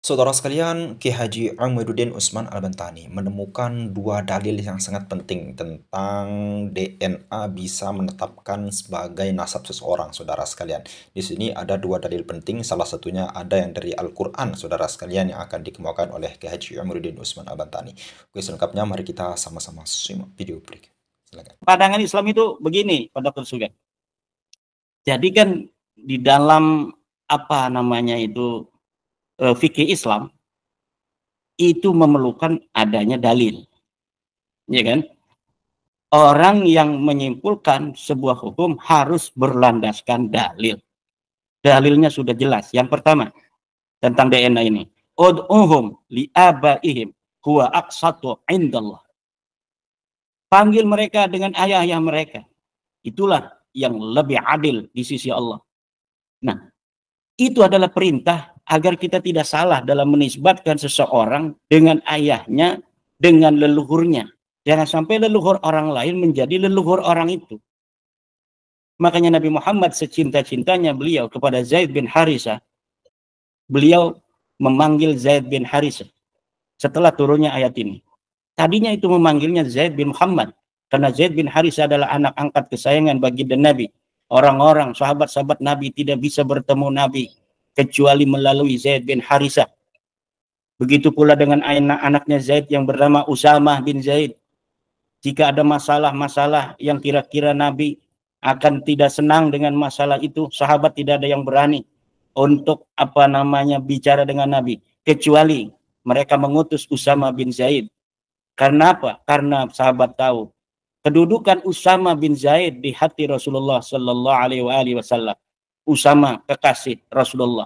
Saudara sekalian, Ki Haji Amiruddin Utsman Al-Bantani menemukan dua dalil yang sangat penting tentang DNA bisa menetapkan sebagai nasab seseorang, saudara sekalian. Di sini ada dua dalil penting, salah satunya ada yang dari Al-Quran, saudara sekalian, yang akan dikemukakan oleh Ki Haji Amiruddin Utsman Al-Bantani. Oke, selengkapnya mari kita sama-sama simak video berikut. Silakan. Pandangan Islam itu begini, Pak Dr. Sugeng. Jadi kan di dalam fikih Islam itu memerlukan adanya dalil, ya kan? Orang yang menyimpulkan sebuah hukum harus berlandaskan dalil. Dalilnya sudah jelas. Yang pertama tentang DNA ini, ud'uhum li'abaihim huwa aqsatu indallah. Panggil mereka dengan ayah-ayah mereka. Itulah yang lebih adil di sisi Allah. Nah, itu adalah perintah agar kita tidak salah dalam menisbatkan seseorang dengan ayahnya, dengan leluhurnya. Jangan sampai leluhur orang lain menjadi leluhur orang itu. Makanya Nabi Muhammad secinta-cintanya beliau kepada Zaid bin Harisah, beliau memanggil Zaid bin Harisah setelah turunnya ayat ini. Tadinya itu memanggilnya Zaid bin Muhammad, karena Zaid bin Harisah adalah anak angkat kesayangan baginda Nabi. Orang-orang, sahabat-sahabat Nabi tidak bisa bertemu Nabi kecuali melalui Zaid bin Harisah. Begitu pula dengan anak-anaknya Zaid yang bernama Usamah bin Zaid. Jika ada masalah-masalah yang kira-kira Nabi akan tidak senang dengan masalah itu, sahabat tidak ada yang berani untuk bicara dengan Nabi, kecuali mereka mengutus Usamah bin Zaid. Karena apa? Karena sahabat tahu kedudukan Usama bin Zaid di hati Rasulullah sallallahu alaihi wasallam. Usama kekasih Rasulullah,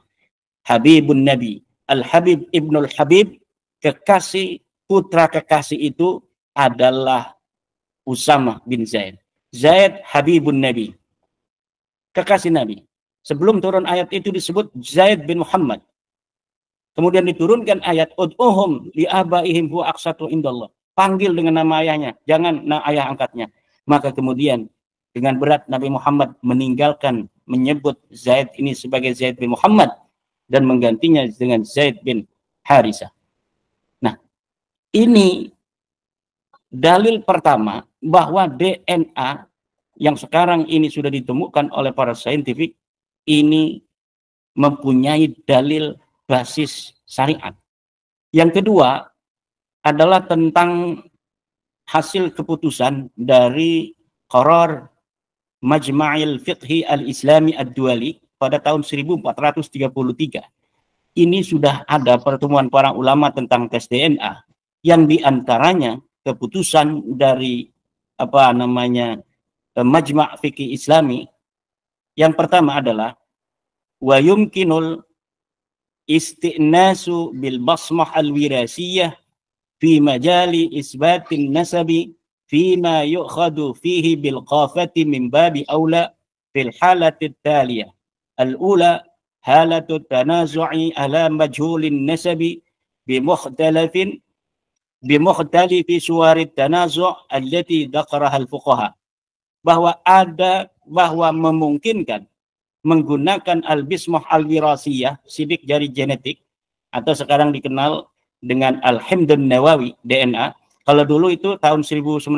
Habibun Nabi, Al-Habib Ibnul Habib, kekasih, putra kekasih itu adalah Usama bin Zaid. Zaid Habibun Nabi, kekasih Nabi. Sebelum turun ayat itu disebut Zaid bin Muhammad. Kemudian diturunkan ayat ud'uhum li'abaihim huwa aqsatu indallah. Panggil dengan nama ayahnya, jangan ayah angkatnya. Maka kemudian dengan berat Nabi Muhammad meninggalkan menyebut Zaid ini sebagai Zaid bin Muhammad dan menggantinya dengan Zaid bin Harisah. Nah, ini dalil pertama bahwa DNA yang sekarang ini sudah ditemukan oleh para saintifik ini mempunyai dalil basis syariat. Yang kedua adalah tentang hasil keputusan dari Qarar Majma'il Fiqhi Al-Islami Ad-Duali pada tahun 1433. Ini sudah ada pertemuan para ulama tentang tes DNA yang diantaranya keputusan dari Majma' Fiqhi Islami. Yang pertama adalah wa yumkinul isti'nasu bil basmah al-wirasiyah fi majali isbatin nasabi fima yu'khadu fihi bil qafati min babi awla fil halati taliyah. Al-ula halatu tanazu'i ala majhulin nasabi bimukhtalifi suwarit tanazu' allati dzakaraha al-fuqaha. Bahwa memungkinkan menggunakan al-bismah al-wirasiyah, sidik jari genetik, atau sekarang dikenal dengan Al-Himdun Nawawi, DNA. Kalau dulu itu tahun 1985,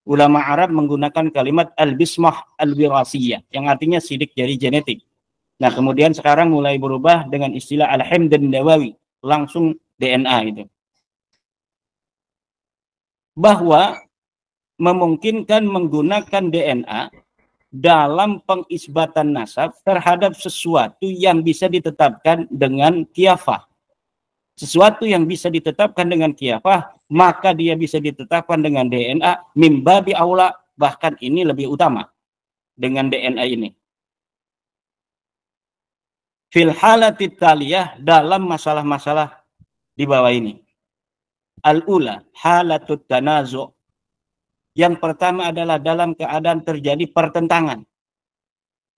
ulama Arab menggunakan kalimat al-bismah al-wirasiyah, yang artinya sidik jari genetik. Nah, kemudian sekarang mulai berubah dengan istilah Al-Himdun Nawawi, langsung DNA itu. Bahwa memungkinkan menggunakan DNA dalam pengisbatan nasab terhadap sesuatu yang bisa ditetapkan dengan kiafah. Sesuatu yang bisa ditetapkan dengan kiafah, maka dia bisa ditetapkan dengan DNA, mimbabi aula, bahkan ini lebih utama dengan DNA ini. Fil halatid taliyah, dalam masalah-masalah di bawah ini. Al-ula, halatut tanazu'. Yang pertama adalah dalam keadaan terjadi pertentangan.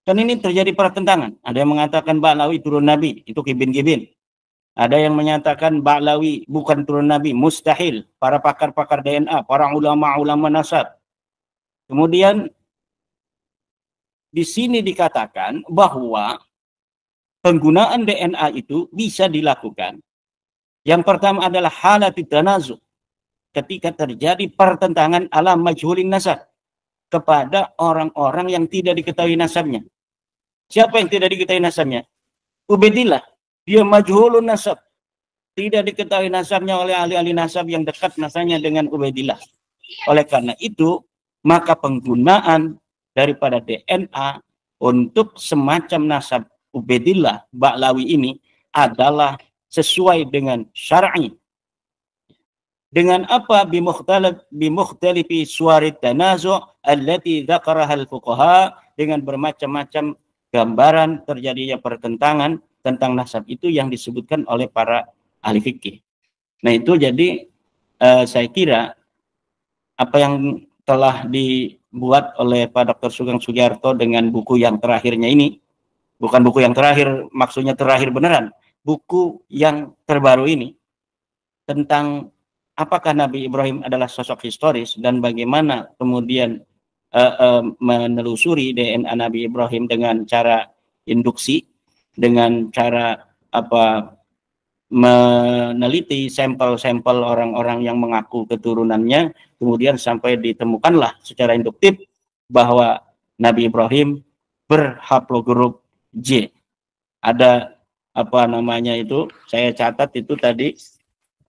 Dan ini terjadi pertentangan. Ada yang mengatakan Ba'lawi turun Nabi, itu kibin-kibin. Ada yang menyatakan Ba'lawi bukan turun Nabi, mustahil. Para pakar-pakar DNA, para ulama-ulama nasab. Kemudian di sini dikatakan bahwa penggunaan DNA itu bisa dilakukan. Yang pertama adalah halatut tanazu, ketika terjadi pertentangan ala majhulin nasab, kepada orang-orang yang tidak diketahui nasabnya. Siapa yang tidak diketahui nasabnya? Ubaidillah, dia majhulun nasab, tidak diketahui nasabnya oleh ahli-ahli nasab yang dekat nasabnya dengan Ubaidillah. Oleh karena itu, maka penggunaan daripada DNA untuk semacam nasab Ubaidillah Ba'lawi ini adalah sesuai dengan syar'i. Dengan apa? Bimukhtalifi suwarid tanazu' allati dzakaraha al-fuqaha, dengan bermacam-macam gambaran terjadinya pertentangan tentang nasab itu yang disebutkan oleh para ahli fikih. Nah itu jadi saya kira apa yang telah dibuat oleh Pak Dr. Sugeng Sugiarto dengan buku yang terakhirnya ini, bukan buku yang terakhir, maksudnya terakhir beneran, buku yang terbaru ini tentang apakah Nabi Ibrahim adalah sosok historis dan bagaimana kemudian menelusuri DNA Nabi Ibrahim dengan cara induksi, dengan cara meneliti sampel-sampel orang-orang yang mengaku keturunannya, kemudian sampai ditemukanlah secara induktif bahwa Nabi Ibrahim berhaplogrup J. Ada saya catat itu tadi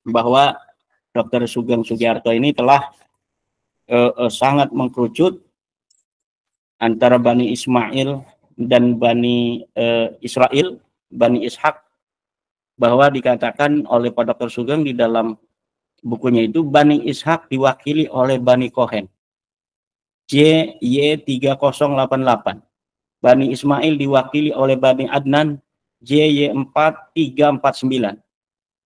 bahwa Dr. Sugeng Sugiarto ini telah sangat mengkerucut antara Bani Ismail dan Bani Israel, Bani Ishak, bahwa dikatakan oleh Pak Dr. Sugeng di dalam bukunya itu Bani Ishak diwakili oleh Bani Kohen, JY3088. Bani Ismail diwakili oleh Bani Adnan, JY4349.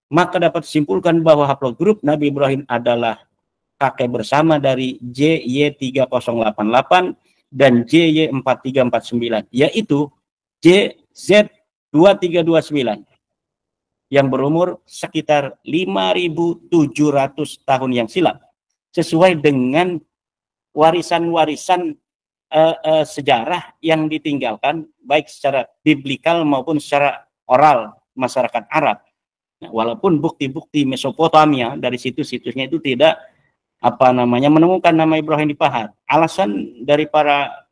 Maka dapat disimpulkan bahwa haplogrup Nabi Ibrahim adalah kakek bersama dari JY3088 dan JY4349, yaitu JZ2329. Yang berumur sekitar 5.700 tahun yang silam, sesuai dengan warisan-warisan sejarah yang ditinggalkan baik secara biblikal maupun secara oral masyarakat Arab. Nah, walaupun bukti-bukti Mesopotamia dari situs-situsnya itu tidak menemukan nama Ibrahim di Pahat. Alasan dari para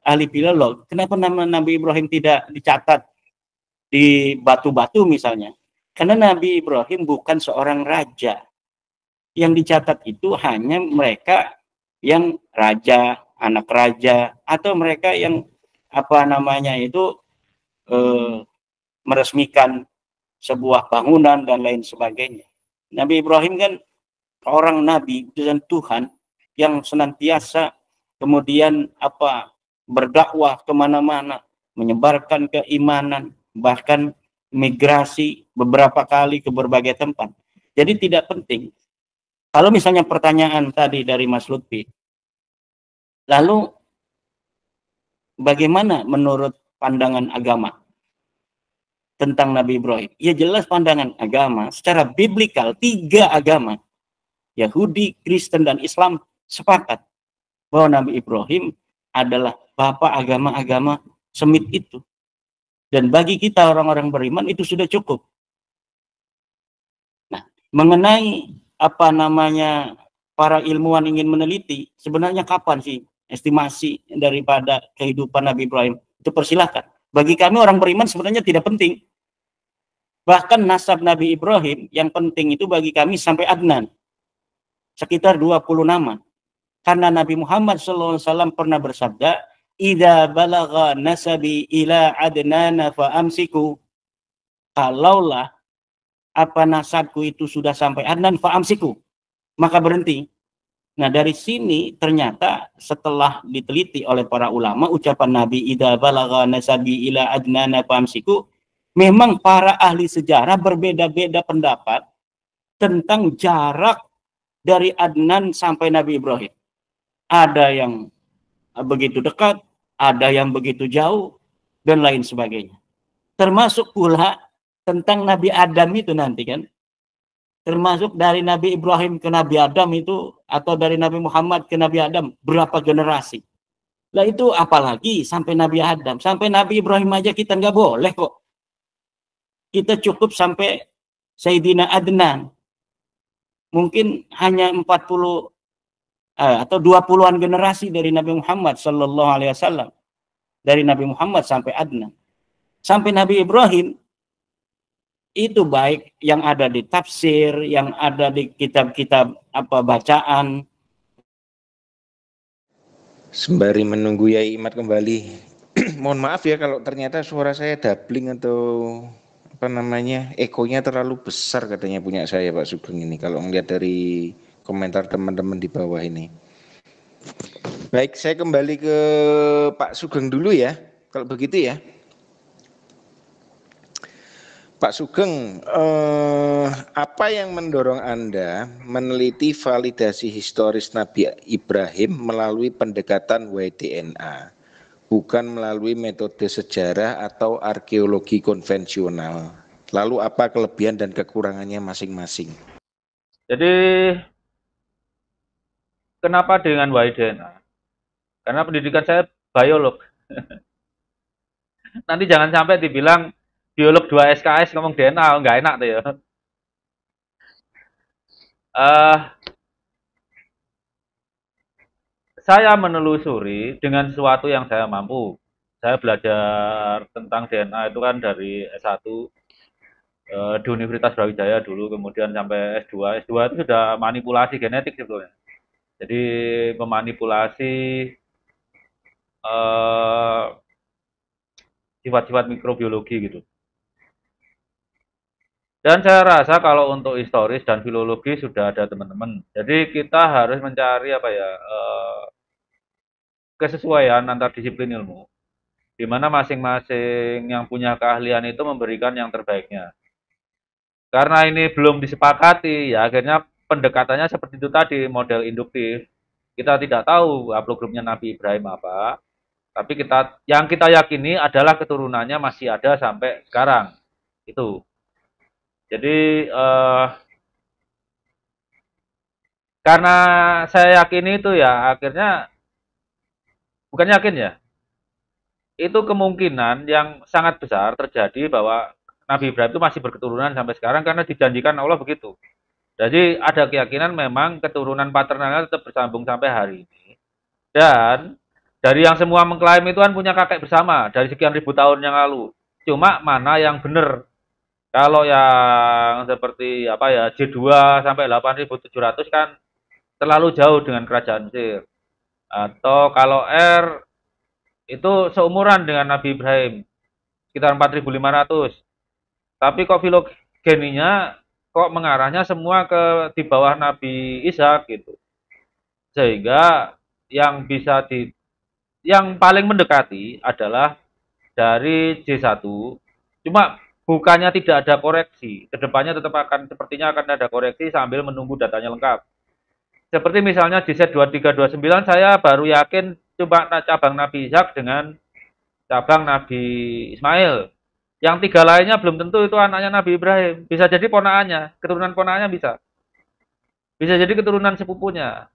ahli filolog, kenapa nama Nabi Ibrahim tidak dicatat di batu-batu misalnya? Karena Nabi Ibrahim bukan seorang raja. Yang dicatat itu hanya mereka yang raja, anak raja, atau mereka yang meresmikan sebuah bangunan dan lain sebagainya. Nabi Ibrahim kan orang nabi dan Tuhan yang senantiasa kemudian berdakwah kemana-mana, menyebarkan keimanan, bahkan migrasi beberapa kali ke berbagai tempat. Jadi tidak penting. Kalau misalnya pertanyaan tadi dari Mas Lutfi, lalu bagaimana menurut pandangan agama tentang Nabi Ibrahim? Ya jelas pandangan agama secara biblikal, 3 agama, Yahudi, Kristen, dan Islam sepakat bahwa Nabi Ibrahim adalah bapak agama-agama Semit itu. Dan bagi kita orang-orang beriman itu sudah cukup. Nah, mengenai para ilmuwan ingin meneliti, sebenarnya kapan sih estimasi daripada kehidupan Nabi Ibrahim? Itu persilahkan. Bagi kami orang beriman sebenarnya tidak penting. Bahkan nasab Nabi Ibrahim yang penting itu bagi kami sampai Adnan. Sekitar 20 nama. Karena Nabi Muhammad SAW pernah bersabda, "Idza balagha nasabi ila adnana fa amsiku." Kalaulah nasabku itu sudah sampai Adnan, fa amsiku, maka berhenti. Nah, dari sini ternyata setelah diteliti oleh para ulama, ucapan Nabi idza balagha nasabi ila adnana fa amsiku, memang para ahli sejarah berbeda-beda pendapat tentang jarak dari Adnan sampai Nabi Ibrahim. Ada yang begitu dekat, ada yang begitu jauh, dan lain sebagainya. Termasuk pula tentang Nabi Adam itu nanti kan. Termasuk dari Nabi Ibrahim ke Nabi Adam itu, atau dari Nabi Muhammad ke Nabi Adam, berapa generasi. Lah itu apalagi sampai Nabi Adam, sampai Nabi Ibrahim aja kita nggak boleh kok. Kita cukup sampai Sayyidina Adnan. Mungkin hanya 40 atau 20-an generasi dari Nabi Muhammad sallallahu alaihi wasallam. Dari Nabi Muhammad sampai Adnan. Sampai Nabi Ibrahim itu baik yang ada di tafsir, yang ada di kitab-kitab bacaan. Sembari menunggu Yai Imat kembali, mohon maaf ya kalau ternyata suara saya doubling atau apa namanya ekonya terlalu besar katanya punya saya Pak Sugeng ini kalau melihat dari komentar teman-teman di bawah ini. Baik, saya kembali ke Pak Sugeng dulu ya, kalau begitu ya. Pak Sugeng, apa yang mendorong Anda meneliti validasi historis Nabi Ibrahim melalui pendekatan WDNA, bukan melalui metode sejarah atau arkeologi konvensional? Lalu apa kelebihan dan kekurangannya masing-masing? Jadi, kenapa dengan WDNA? Karena pendidikan saya biolog. Nanti jangan sampai dibilang biolog 2 SKS ngomong DNA, nggak enak tuh ya. Saya menelusuri dengan sesuatu yang saya mampu. Saya belajar tentang DNA itu kan dari S1 di Universitas Brawijaya dulu, kemudian sampai S2. S2 itu sudah manipulasi genetik sebetulnya. Jadi memanipulasi sifat-sifat mikrobiologi gitu. Dan saya rasa kalau untuk historis dan filologi sudah ada teman-teman. Jadi kita harus mencari kesesuaian antar disiplin ilmu, di mana masing-masing yang punya keahlian itu memberikan yang terbaiknya. Karena ini belum disepakati, ya akhirnya pendekatannya seperti itu tadi, model induktif. Kita tidak tahu haplogrupnya Nabi Ibrahim apa, tapi yang kita yakini adalah keturunannya masih ada sampai sekarang. Itu. Jadi karena saya yakin itu ya akhirnya bukan yakin ya, itu kemungkinan yang sangat besar terjadi bahwa Nabi Ibrahim itu masih berketurunan sampai sekarang karena dijanjikan Allah begitu. Jadi ada keyakinan memang keturunan paternalnya tetap bersambung sampai hari ini. Dan dari yang semua mengklaim itu kan punya kakek bersama dari sekian ribu tahun yang lalu. Cuma mana yang benar? Kalau yang seperti J2 sampai 8.700 kan terlalu jauh dengan kerajaan Mesir. Atau kalau R itu seumuran dengan Nabi Ibrahim, sekitar 4.500. Tapi kok filogeninya kok mengarahnya semua ke di bawah Nabi Ishak gitu. Sehingga yang paling mendekati adalah dari J1. Cuma bukannya tidak ada koreksi, kedepannya sepertinya akan ada koreksi sambil menunggu datanya lengkap. Seperti misalnya JZ2329 saya baru yakin coba cabang Nabi Ishak dengan cabang Nabi Ismail. Yang 3 lainnya belum tentu itu anaknya Nabi Ibrahim. Bisa jadi ponakannya, keturunan ponakannya bisa. Bisa jadi keturunan sepupunya.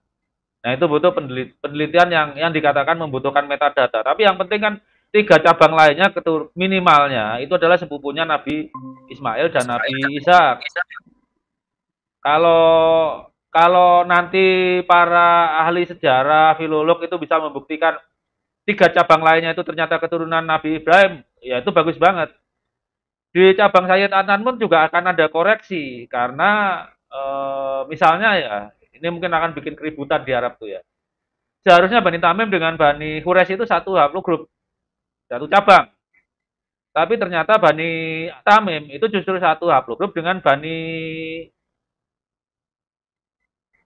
Nah itu butuh penelitian yang dikatakan membutuhkan metadata. Tapi yang penting kan 3 cabang lainnya minimalnya itu adalah sepupunya Nabi Ismail dan Nabi Ishak. Kalau nanti para ahli sejarah, filolog itu bisa membuktikan 3 cabang lainnya itu ternyata keturunan Nabi Ibrahim, ya itu bagus banget. Di cabang Sayyid Adnan pun juga akan ada koreksi karena misalnya ya ini mungkin akan bikin keributan di Arab tuh ya. Seharusnya Bani Tamim dengan Bani Quraisy itu satu haplogrup, satu cabang. Tapi ternyata Bani Tamim itu justru satu haplogrup dengan Bani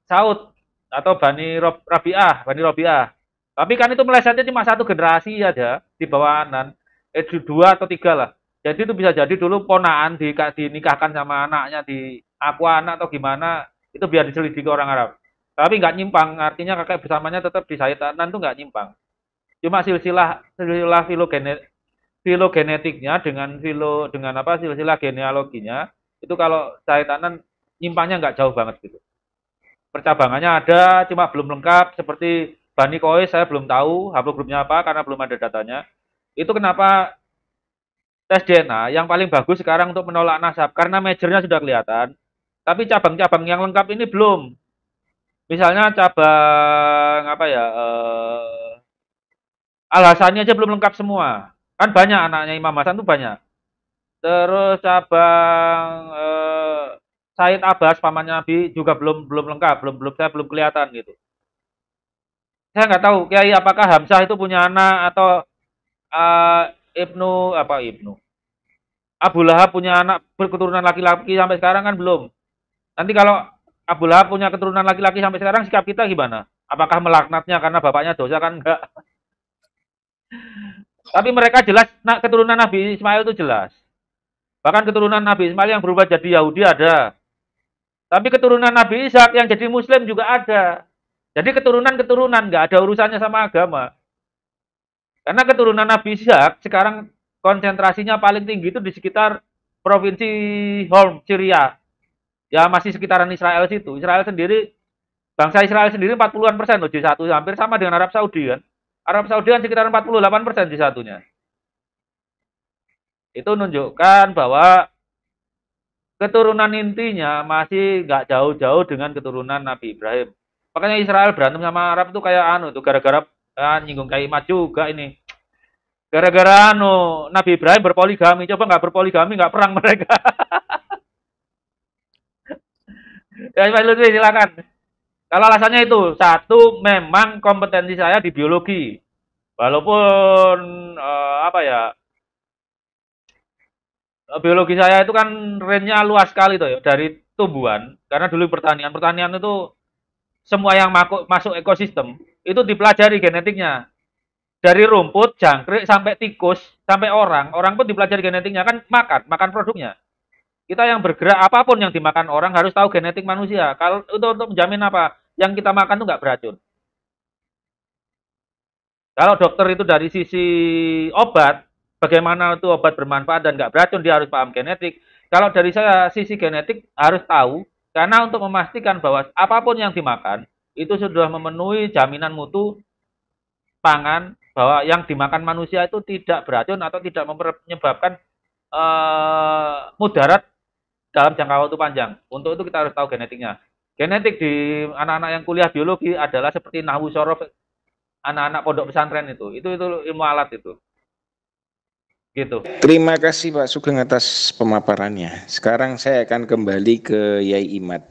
Saud atau Bani Rabi'ah. Tapi kan itu melesetnya cuma 1 generasi aja di bawah Anan. 2 atau 3 lah. Jadi itu bisa jadi dulu ponaan dinikahkan sama anaknya di anak atau gimana, itu biar diselidiki orang Arab. Tapi nggak nyimpang, artinya kakek bersamanya tetap di Sayyid Adnan itu nggak nyimpang. Cuma silsilah filogenetiknya dengan silsilah genealoginya itu kalau Sayyid Adnan nyimpangnya nggak jauh banget gitu. Percabangannya ada, cuma belum lengkap seperti Bani Qais saya belum tahu haplogrupnya apa karena belum ada datanya. Itu kenapa tes DNA yang paling bagus sekarang untuk menolak nasab karena majornya sudah kelihatan. Tapi cabang-cabang yang lengkap ini belum. Misalnya cabang apa ya? Al-Hasani aja belum lengkap semua. Kan banyak anaknya Imam Hasan tuh banyak. Terus cabang Said Abbas pamannya Nabi juga belum lengkap, saya belum kelihatan gitu. Saya nggak tahu Kiai apakah Hamzah itu punya anak atau Ibnu Abu Lahab punya anak berketurunan laki-laki sampai sekarang kan belum. Nanti kalau Abu Lahab punya keturunan laki-laki sampai sekarang sikap kita gimana? Apakah melaknatnya karena bapaknya dosa kan enggak? Tapi mereka jelas keturunan Nabi Ismail itu jelas. Bahkan keturunan Nabi Ismail yang berubah jadi Yahudi ada. Tapi keturunan Nabi Ishak yang jadi Muslim juga ada. Jadi keturunan-keturunan nggak ada urusannya sama agama. Karena keturunan Nabi Ishak sekarang konsentrasinya paling tinggi itu di sekitar provinsi Holm, Syria. Ya masih sekitaran Israel situ. Bangsa Israel sendiri 40-an% loh J1, hampir sama dengan Arab Saudi kan. Arab Saudi kan sekitar 48% J1-nya. Itu menunjukkan bahwa keturunan intinya masih nggak jauh-jauh dengan keturunan Nabi Ibrahim. Makanya Israel berantem sama Arab itu kayak itu gara-gara nyinggung Kaimat juga ini. Gara-gara Nabi Ibrahim berpoligami, coba nggak berpoligami nggak perang mereka. Ya Pak Lutfi silakan. Kalau alasannya itu, satu memang kompetensi saya di biologi. Walaupun biologi saya itu kan range-nya luas sekali tuh ya, dari tumbuhan. Karena dulu pertanian itu semua yang masuk ekosistem itu dipelajari genetiknya. Dari rumput, jangkrik sampai tikus, sampai orang pun dipelajari genetiknya kan makan produknya. Kita yang bergerak apapun yang dimakan orang harus tahu genetik manusia. Kalau itu untuk menjamin apa? Yang kita makan itu nggak beracun. Kalau dokter itu dari sisi obat, bagaimana itu obat bermanfaat dan nggak beracun, dia harus paham genetik. Kalau dari saya sisi genetik harus tahu, karena untuk memastikan bahwa apapun yang dimakan itu sudah memenuhi jaminan mutu pangan, bahwa yang dimakan manusia itu tidak beracun atau tidak menyebabkan mudarat dalam jangka waktu panjang. Untuk itu kita harus tahu genetiknya. Genetik di anak-anak yang kuliah biologi adalah seperti nahwu sorof anak-anak pondok pesantren itu ilmu alat itu. Gitu. Terima kasih Pak Sugeng atas pemaparannya. Sekarang saya akan kembali ke Yai Imad.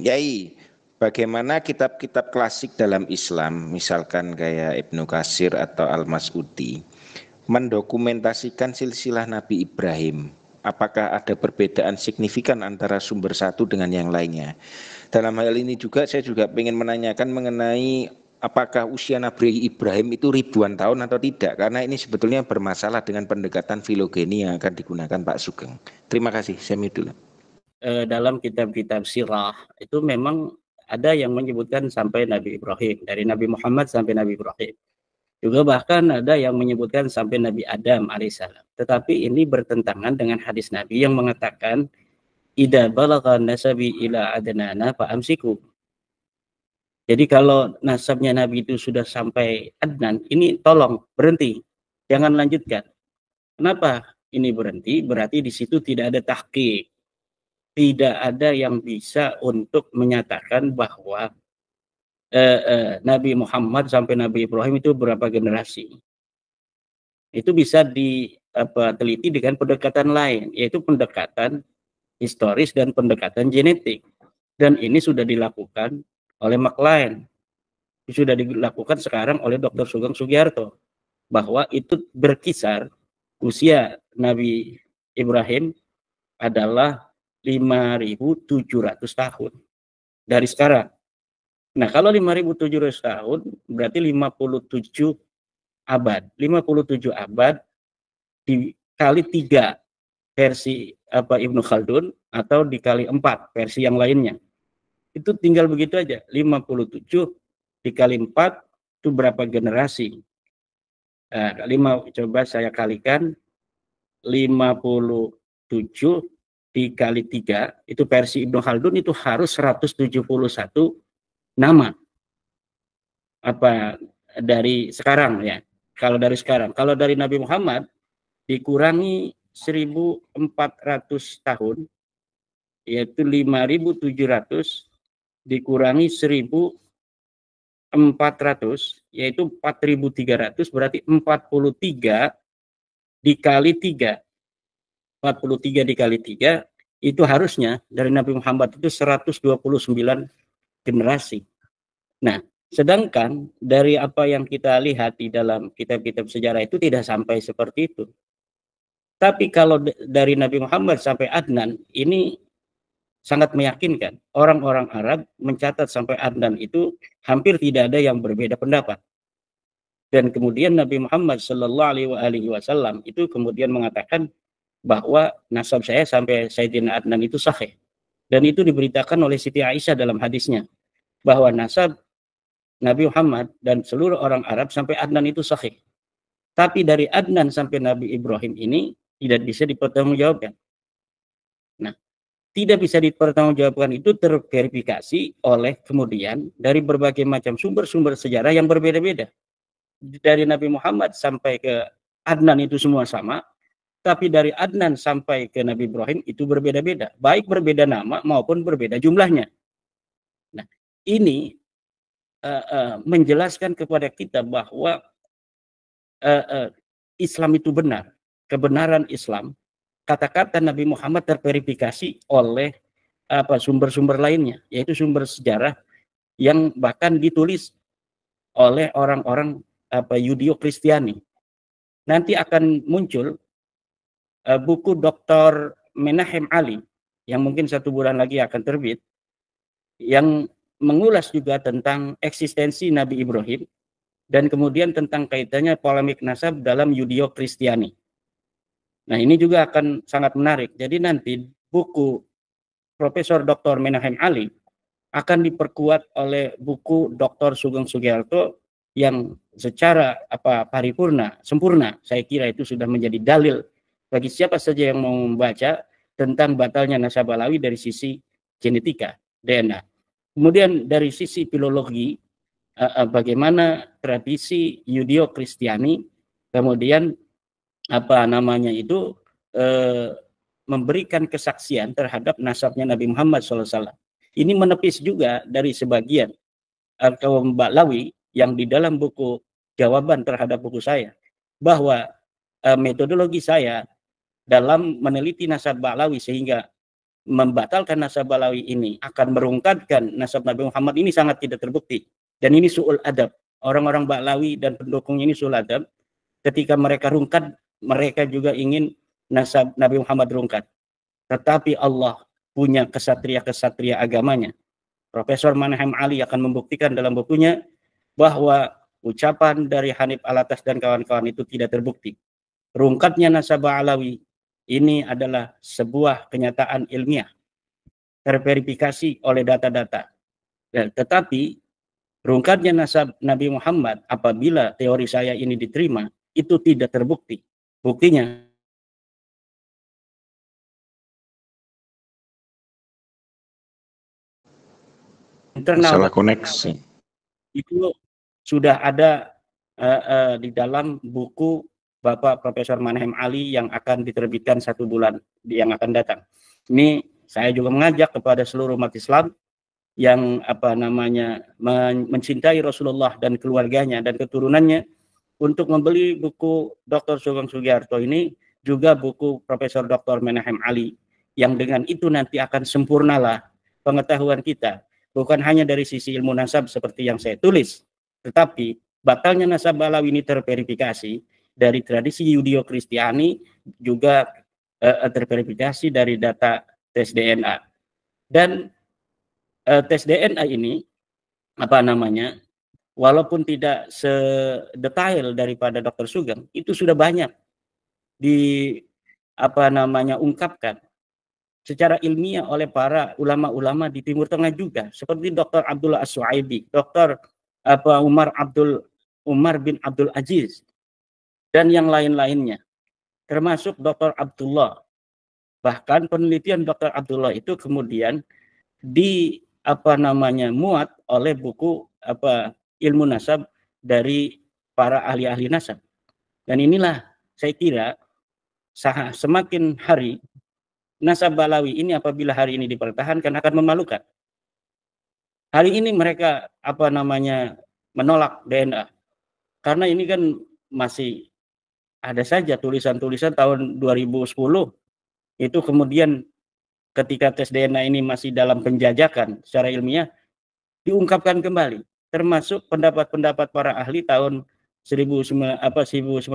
Yai, bagaimana kitab-kitab klasik dalam Islam, misalkan kayak Ibnu Katsir atau Al-Mas'udi, mendokumentasikan silsilah Nabi Ibrahim? Apakah ada perbedaan signifikan antara sumber satu dengan yang lainnya? Dalam hal ini juga saya juga ingin menanyakan mengenai apakah usia Nabi Ibrahim itu ribuan tahun atau tidak, karena ini sebetulnya bermasalah dengan pendekatan filogeni yang akan digunakan Pak Sugeng. Terima kasih, saya dulu. Dalam kitab-kitab sirah itu memang ada yang menyebutkan sampai Nabi Ibrahim, dari Nabi Muhammad sampai Nabi Ibrahim. Juga bahkan ada yang menyebutkan sampai Nabi Adam alaihissalam. Tetapi ini bertentangan dengan hadis Nabi yang mengatakan idza balagha nasabi ila adnana fa amsiku. Jadi kalau nasabnya Nabi itu sudah sampai Adnan, ini tolong berhenti, jangan lanjutkan. Kenapa ini berhenti? Berarti di situ tidak ada tahqiq. Tidak ada yang bisa untuk menyatakan bahwa Nabi Muhammad sampai Nabi Ibrahim itu berapa generasi. Itu bisa diteliti dengan pendekatan lain, yaitu pendekatan historis dan pendekatan genetik. Dan ini sudah dilakukan oleh McLean, sudah dilakukan sekarang oleh Dr. Sugeng Sugiarto, bahwa itu berkisar usia Nabi Ibrahim adalah 5.700 tahun dari sekarang. Nah, kalau 5.700 tahun berarti 57 abad. 57 abad dikali 3 versi Ibnu Khaldun atau dikali 4 versi yang lainnya. Itu tinggal begitu aja. 57 dikali 4 itu berapa generasi? Coba saya kalikan 57 dikali 3 itu versi Ibnu Khaldun itu harus 171 nama. dari sekarang ya. Kalau dari sekarang, kalau dari Nabi Muhammad dikurangi 1400 tahun, yaitu 5700 dikurangi 1400, yaitu 4300, berarti 43 dikali 3. 43 dikali 3 itu harusnya dari Nabi Muhammad itu 129 generasi. Nah, sedangkan dari apa yang kita lihat di dalam kitab-kitab sejarah itu tidak sampai seperti itu. Tapi kalau dari Nabi Muhammad sampai Adnan ini sangat meyakinkan. Orang-orang Arab mencatat sampai Adnan itu hampir tidak ada yang berbeda pendapat. Dan kemudian Nabi Muhammad Shallallahu Alaihi Wasallam itu kemudian mengatakan bahwa nasab saya sampai Sayyidina Adnan itu sahih. Dan itu diberitakan oleh Siti Aisyah dalam hadisnya bahwa nasab Nabi Muhammad dan seluruh orang Arab sampai Adnan itu sahih. Tapi dari Adnan sampai Nabi Ibrahim ini tidak bisa dipertanggungjawabkan. Nah, tidak bisa dipertanggungjawabkan itu terverifikasi oleh kemudian dari berbagai macam sumber-sumber sejarah yang berbeda-beda. Dari Nabi Muhammad sampai ke Adnan itu semua sama, tapi dari Adnan sampai ke Nabi Ibrahim itu berbeda-beda, baik berbeda nama maupun berbeda jumlahnya. Nah, ini menjelaskan kepada kita bahwa Islam itu benar, kebenaran Islam. Kata-kata Nabi Muhammad terverifikasi oleh sumber-sumber lainnya, yaitu sumber sejarah yang bahkan ditulis oleh orang-orang Yudeo-Kristiani. Nanti akan muncul buku Dr. Menahem Ali yang mungkin 1 bulan lagi akan terbit, yang mengulas juga tentang eksistensi Nabi Ibrahim dan kemudian tentang kaitannya polemik nasab dalam Yudeo-Kristiani. Nah, ini juga akan sangat menarik. Jadi nanti buku Profesor Dr. Menahem Ali akan diperkuat oleh buku Dr. Sugeng Sugiharto yang secara paripurna, sempurna, saya kira itu sudah menjadi dalil bagi siapa saja yang mau membaca tentang batalnya nasab Alawi dari sisi genetika, DNA. Kemudian dari sisi filologi, bagaimana tradisi Yudeo-Kristiani kemudian memberikan kesaksian terhadap nasabnya Nabi Muhammad SAW. Ini menepis juga dari sebagian kaum Ba'lawi yang di dalam buku jawaban terhadap buku saya, bahwa metodologi saya dalam meneliti nasab Ba'lawi sehingga membatalkan nasab Ba'lawi ini akan merungkatkan nasab Nabi Muhammad ini sangat tidak terbukti. Dan ini su'ul adab. Orang-orang Ba'lawi dan pendukungnya ini su'ul adab. Ketika mereka rungkat, mereka juga ingin nasab Nabi Muhammad rungkat. Tetapi Allah punya kesatria-kesatria agamanya. Profesor Menahem Ali akan membuktikan dalam bukunya bahwa ucapan dari Hanif Alatas dan kawan-kawan itu tidak terbukti. Rungkatnya nasab Alawi ini adalah sebuah kenyataan ilmiah, terverifikasi oleh data-data. Tetapi rungkatnya nasab Nabi Muhammad apabila teori saya ini diterima, itu tidak terbukti. Buktinya internal masalah koneksi itu sudah ada di dalam buku Bapak Profesor Menahem Ali yang akan diterbitkan 1 bulan yang akan datang. Ini saya juga mengajak kepada seluruh umat Islam yang mencintai Rasulullah dan keluarganya dan keturunannya untuk membeli buku Dr. Sugeng Sugiharto ini, juga buku Profesor Dr. Menahem Ali, yang dengan itu nanti akan sempurnalah pengetahuan kita, bukan hanya dari sisi ilmu nasab seperti yang saya tulis, tetapi batalnya nasab Alawi ini terverifikasi dari tradisi Yudeo-Kristiani, juga terverifikasi dari data tes DNA. Dan tes DNA ini walaupun tidak sedetail daripada Dr. Sugeng, itu sudah banyak ungkapkan secara ilmiah oleh para ulama-ulama di Timur Tengah juga, seperti Dr. Abdullah As-Suaibi, Dr. Umar bin Abdul Aziz, dan yang lain-lainnya, termasuk Dr. Abdullah. Bahkan penelitian Dr. Abdullah itu kemudian muat oleh buku ilmu nasab dari para ahli-ahli nasab. Dan inilah saya kira semakin hari nasab Balawi ini apabila hari ini dipertahankan akan memalukan. Hari ini mereka menolak DNA. Karena ini kan masih ada saja tulisan-tulisan tahun 2010 itu kemudian ketika tes DNA ini masih dalam penjajakan secara ilmiah diungkapkan kembali, termasuk pendapat-pendapat para ahli tahun 1990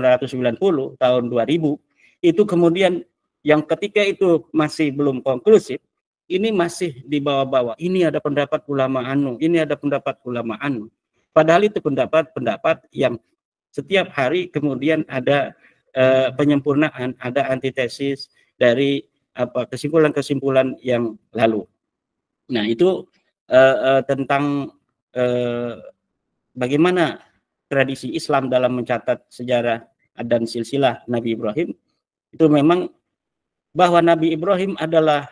tahun 2000 itu kemudian yang ketika itu masih belum konklusif, ini masih dibawa-bawa. Ini ada pendapat ulama anu, ini ada pendapat ulama anu. Padahal itu pendapat-pendapat yang setiap hari kemudian ada penyempurnaan, ada antitesis dari kesimpulan-kesimpulan yang lalu. Nah, itu tentang bagaimana tradisi Islam dalam mencatat sejarah dan silsilah Nabi Ibrahim. Itu memang bahwa Nabi Ibrahim adalah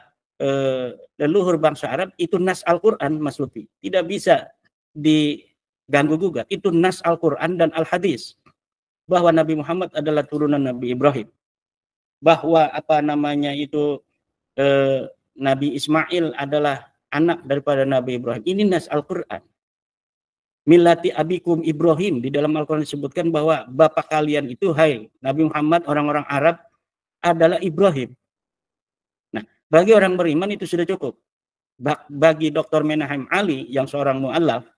leluhur bangsa Arab, itu nas Al-Quran, Mas Lutfi. Tidak bisa diganggu gugat. Itu nas Al-Quran dan Al-Hadis. Bahwa Nabi Muhammad adalah turunan Nabi Ibrahim. Bahwa Nabi Ismail adalah anak daripada Nabi Ibrahim. Ini nas Al-Quran. Millati abikum Ibrahim. Di dalam Al-Quran disebutkan bahwa bapak kalian itu, hai Nabi Muhammad, orang-orang Arab adalah Ibrahim. Nah, bagi orang beriman itu sudah cukup. Bagi Dr. Menahem Ali yang seorang mu'allaf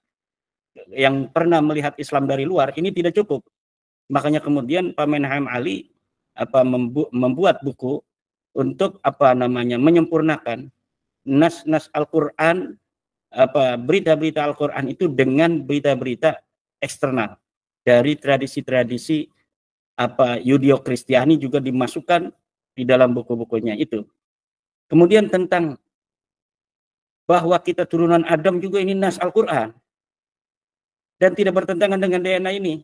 yang pernah melihat Islam dari luar, ini tidak cukup. Makanya kemudian Pak Menahem Ali membuat buku untuk menyempurnakan nas-nas Al-Qur'an, berita-berita Al-Qur'an itu dengan berita-berita eksternal dari tradisi-tradisi Yudeo-Kristiani juga dimasukkan di dalam buku-bukunya itu. Kemudian tentang bahwa kita turunan Adam juga ini nas Al-Qur'an dan tidak bertentangan dengan DNA ini.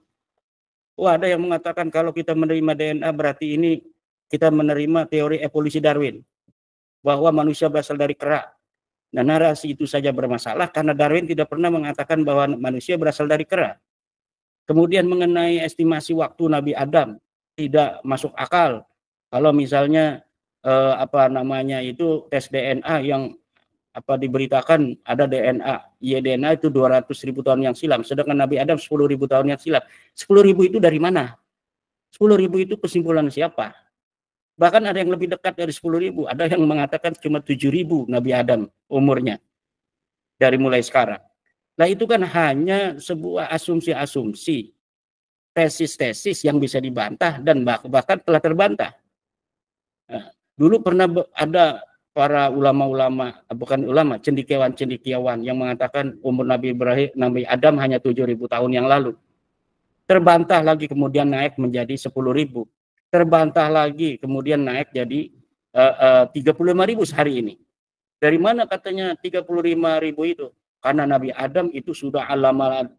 Wah, ada yang mengatakan kalau kita menerima DNA berarti ini kita menerima teori evolusi Darwin, bahwa manusia berasal dari kera. Nah, narasi itu saja bermasalah karena Darwin tidak pernah mengatakan bahwa manusia berasal dari kera. Kemudian mengenai estimasi waktu Nabi Adam tidak masuk akal. Kalau misalnya tes DNA yang diberitakan ada DNA, DNA itu 200.000 tahun yang silam, sedangkan Nabi Adam 10.000 tahun yang silam. 10.000 itu dari mana? 10.000 itu kesimpulan siapa? Bahkan ada yang lebih dekat dari 10.000, ada yang mengatakan cuma 7.000 Nabi Adam umurnya dari mulai sekarang. Nah, itu kan hanya sebuah asumsi-asumsi, tesis-tesis yang bisa dibantah dan bahkan telah terbantah. Nah, dulu pernah ada para ulama-ulama, bukan ulama, cendekiawan-cendekiawan yang mengatakan umur Nabi Adam hanya 7.000 tahun yang lalu. Terbantah lagi kemudian naik menjadi 10.000. Terbantah lagi kemudian naik jadi 35.000 sehari ini. Dari mana katanya 35.000 itu? Karena Nabi Adam itu sudah allama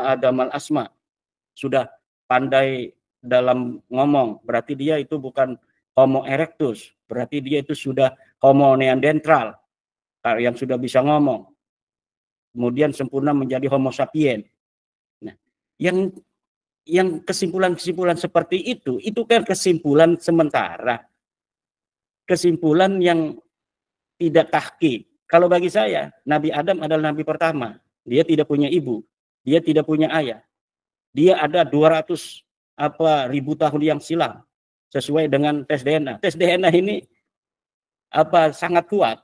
Adam al-asma. Sudah pandai dalam ngomong. Berarti dia itu bukan Homo erectus. Berarti dia itu sudah Homo neanderthal yang sudah bisa ngomong. Kemudian sempurna menjadi Homo sapien. Nah, yang kesimpulan-kesimpulan seperti itu kan kesimpulan sementara. Kesimpulan yang tidak tahqiq. Kalau bagi saya, Nabi Adam adalah nabi pertama. Dia tidak punya ibu, dia tidak punya ayah. Dia ada 200 ribu tahun yang silam sesuai dengan tes DNA. Tes DNA ini sangat kuat.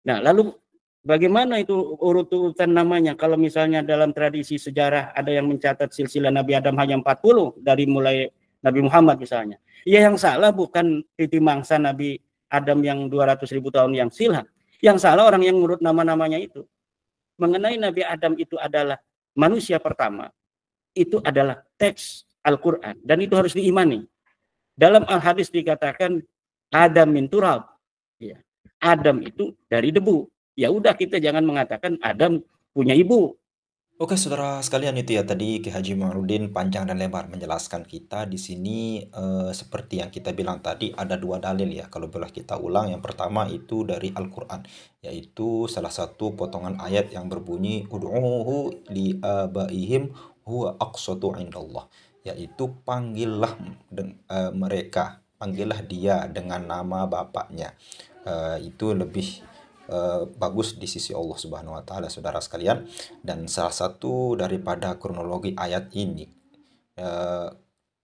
Nah, lalu bagaimana itu urut-urutan namanya? Kalau misalnya dalam tradisi sejarah ada yang mencatat silsilah Nabi Adam hanya 40 dari mulai Nabi Muhammad misalnya. Ya, yang salah bukan titi mangsa Nabi Adam yang 200.000 tahun yang silam. Yang salah orang yang ngurut nama-namanya itu. Mengenai Nabi Adam itu adalah manusia pertama. Itu adalah teks Al-Quran. Dan itu harus diimani. Dalam Al-Hadis dikatakan Adam min turab. Ya. Adam itu dari debu. Ya udah, kita jangan mengatakan Adam punya ibu. Oke, saudara sekalian, itu ya tadi Ki Haji Ma'rudin panjang dan lebar menjelaskan kita di sini, seperti yang kita bilang tadi ada dua dalil ya. Kalau boleh kita ulang, yang pertama itu dari Al-Qur'an, yaitu salah satu potongan ayat yang berbunyi ud'uhu li abaihim huwa aqsatu indallah, yaitu panggillah dia dengan nama bapaknya. Itu lebih bagus di sisi Allah Subhanahu wa taala, saudara sekalian. Dan salah satu daripada kronologi ayat ini eh,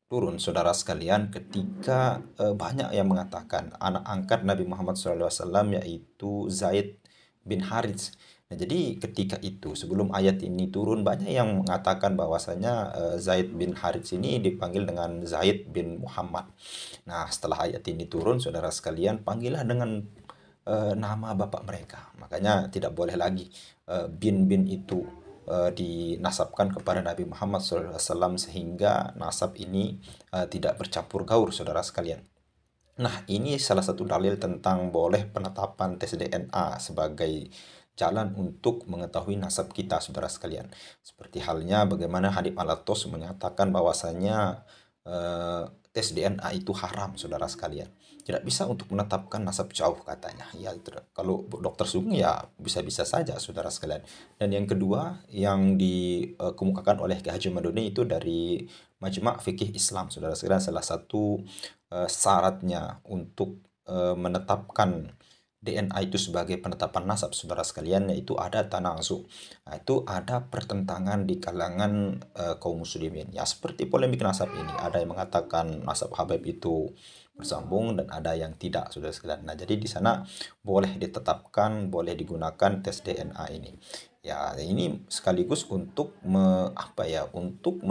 turun, saudara sekalian, ketika banyak yang mengatakan anak angkat Nabi Muhammad SAW yaitu Zaid bin Harits. Nah, jadi ketika itu sebelum ayat ini turun banyak yang mengatakan bahwasanya Zaid bin Harits ini dipanggil dengan Zaid bin Muhammad. Nah, setelah ayat ini turun, saudara sekalian, panggillah dengan nama bapak mereka. Makanya tidak boleh lagi bin itu dinasabkan kepada Nabi Muhammad SAW, sehingga nasab ini tidak bercampur gaur, saudara sekalian. Nah, ini salah satu dalil tentang boleh penetapan tes DNA sebagai jalan untuk mengetahui nasab kita, saudara sekalian. Seperti halnya bagaimana Habib Alatos menyatakan bahwasanya tes DNA itu haram, saudara sekalian. Tidak bisa untuk menetapkan nasab jauh, katanya. Ya, kalau dokter Sugeng ya bisa-bisa saja, saudara sekalian. Dan yang kedua yang dikemukakan oleh Ki Haji Maduni itu dari Majma' Fikih Islam, saudara sekalian. Salah satu syaratnya untuk menetapkan DNA itu sebagai penetapan nasab, saudara sekalian, yaitu ada tanazu. Nah, itu ada pertentangan di kalangan kaum muslimin. Ya, seperti polemik nasab ini, ada yang mengatakan nasab Habib itu bersambung dan ada yang tidak, saudara sekalian. Nah, jadi di sana boleh ditetapkan, boleh digunakan tes DNA ini. Ya, ini sekaligus untuk untuk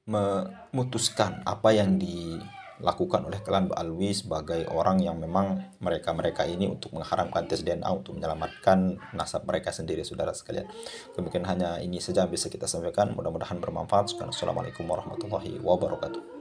memutuskan apa yang dilakukan oleh klan Ba'alwi sebagai orang yang memang mereka ini untuk mengharamkan tes DNA untuk menyelamatkan nasab mereka sendiri, saudara sekalian. Mungkin hanya ini saja yang bisa kita sampaikan, mudah-mudahan bermanfaat. Assalamualaikum warahmatullahi wabarakatuh.